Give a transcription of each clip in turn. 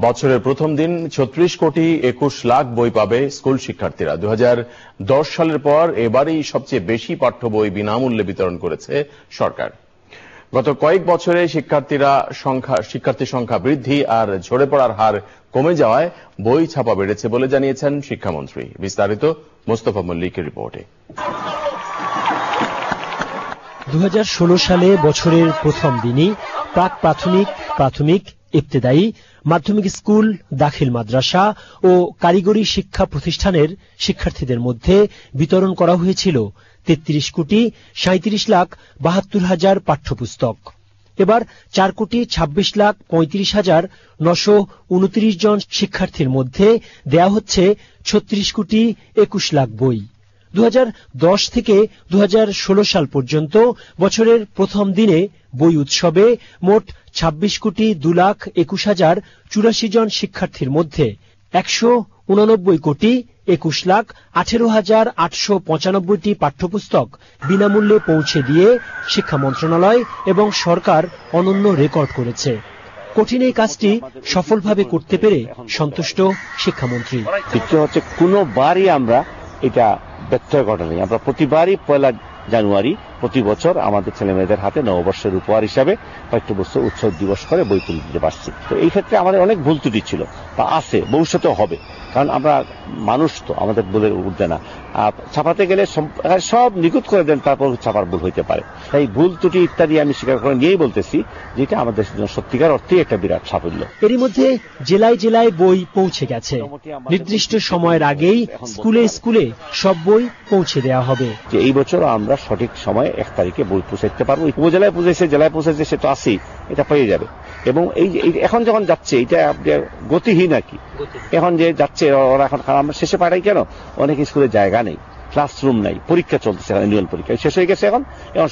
বছরের প্রথম দিন ৩৬ কোটি ২১ লাখ বই পাবে স্কুল শিক্ষার্থীরা। ২০১০ সালের পর এবারই সবচেয়ে বেশি পাঠ্য বই বিনামূল্যে বিতরণ করেছে সরকার। গত কয়েক বছরে শিক্ষার্থী সংখ্যা বৃদ্ধি আর ঝরে পড়ার হার কমে যাওয়ায় বই ছাপা বেড়েছে বলে জানিয়েছেন শিক্ষামন্ত্রী। বিস্তারিত মোস্তফা মল্লিকের রিপোর্টে। ২০১৬ সালে বছরের প্রথম দিনই প্রাক প্রাথমিক, প্রাথমিক, ইবতেদায়ী, মাধ্যমিক স্কুল, দাখিল মাদ্রাসা ও কারিগরি শিক্ষা প্রতিষ্ঠানের শিক্ষার্থীদের মধ্যে বিতরণ করা হয়েছিল ৩৩ কোটি ৩৭ লাখ ৭২ হাজার পাঠ্যপুস্তক। এবার ৪ কোটি ২৬ লাখ ৩৫ হাজার ৯২৯ জন শিক্ষার্থীর মধ্যে দেয়া হচ্ছে ৩৬ কোটি ২১ লাখ বই। ২০১০ থেকে ২০১৬ সাল পর্যন্ত বছরের প্রথম দিনে বই উৎসবে মোট ২৬ কোটি ২ লাখ ২১ হাজার ৮৪ জন শিক্ষার্থীর মধ্যে ১৮৯ কোটি ২১ লাখ ১৮ হাজার ৮৯৫টি পাঠ্যপুস্তক বিনামূল্যে পৌঁছে দিয়ে শিক্ষা মন্ত্রণালয় এবং সরকার অনন্য রেকর্ড করেছে। কঠিন এই কাজটি সফলভাবে করতে পেরে সন্তুষ্ট শিক্ষামন্ত্রী। হচ্ছে কোনোবারই আমরা এটা ব্যত্যয় ঘটানি। আমরা প্রতিবারই ১ জানুয়ারি প্রতি বছর আমাদের ছেলে মেয়েদের হাতে নববর্ষের উপহার হিসাবে পাঠ্যপুস্তক উৎসব দিবস করে বই তুলে দিতে পারছি। তো এই ক্ষেত্রে আমাদের অনেক ভুল ত্রুটি ছিল বা আছে, ভবিষ্যতেও হবে, কারণ আমরা মানুষ তো, আমাদের বলে উঠবে না। ছাপাতে গেলে সব নিখুঁত করে দেন, তারপর ছাপার ভুল হইতে পারে। তাই ভুল ত্রুটি ইত্যাদি আমি স্বীকার করে নিয়েই বলতেছি যেটা আমাদের সত্যিকার অর্থেই একটা বিরাট সাফল্য। এরই মধ্যে জেলায় জেলায় বই পৌঁছে গেছে। নির্দিষ্ট সময়ের আগেই স্কুলে স্কুলে সব বই পৌঁছে দেওয়া হবে। যে এই বছর আমরা সঠিক সময়ে ১ তারিখে বই পৌঁছাইতে পারবো। উপজেলায় পৌঁছেছে, জেলায় পৌঁছেছে, সে তো আসেই, এটা পেয়ে যাবে। এবং এই এখন যখন যাচ্ছে এটা গতিহীন আর কি। এখন যে যাচ্ছে ওরা, এখন আমরা শেষে পাঠাই কেন, অনেক স্কুলে জায়গা নেই, ক্লাসরুম নাই, পরীক্ষা চলতেছে, অ্যানুয়াল পরীক্ষা শেষ হয়ে গেছে, এখন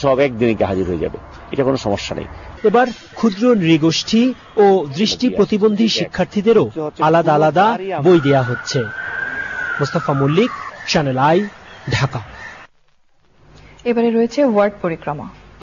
সব একদিনে হাজির হয়ে যাবে, এটা কোনো সমস্যা নেই। এবার ক্ষুদ্র নৃগোষ্ঠী ও দৃষ্টি প্রতিবন্ধী শিক্ষার্থীদেরও আলাদা আলাদা বই দেয়া হচ্ছে। Mostafa Mallik, channel I, Dhaka. এবারে রয়েছে ওয়ার্ড পরিক্রমা।